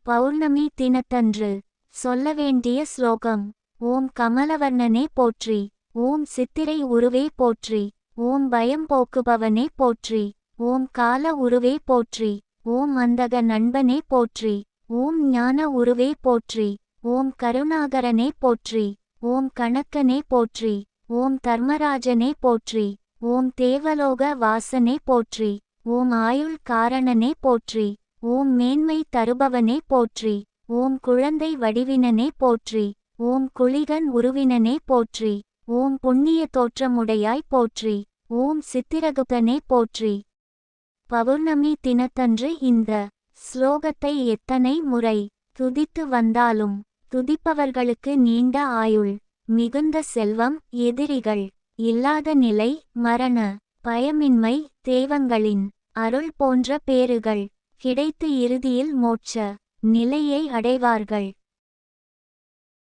பௌர்ணமி தினத்தன்று சொல்ல வேண்டிய ஸ்லோகம். ஓம் கமலவர்ணனே போற்றி. ஓம் சித்திரை உருவே போற்றி. ஓம் பயம் போக்குபவனே போற்றி. ஓம் கால உருவே போற்றி. ஓம் அந்தக நண்பனே போற்றி. ஓம் ஞான உருவே போற்றி. ஓம் கருணாகரனே போற்றி. ஓம் கணக்கனே போற்றி. ஓம் தர்மராஜனே போற்றி. ஓம் தேவலோக வாசனே போற்றி. ஓம் ஆயுள் காரணனே போற்றி. ஓம் மேன்மை தருபவனே போற்றி. ஓம் குழந்தை வடிவினனே போற்றி. ஓம் குளிகன் உருவினனே போற்றி. ஓம் புண்ணிய தோற்றமுடையாய் போற்றி. ஓம் சித்திரகுப்தனே போற்றி. பௌர்ணமி தினத்தன்று இந்த ஸ்லோகத்தை எத்தனை முறை துதித்து வந்தாலும் துதிப்பவர்களுக்கு நீண்ட ஆயுள், மிகுந்த செல்வம், எதிரிகள் இல்லாத நிலை, மரண பயமின்மை, தெய்வங்களின் அருள் போன்ற பேறுகள் கிடைத்து இறுதியில் மோட்ச நிலையை அடைவார்கள்.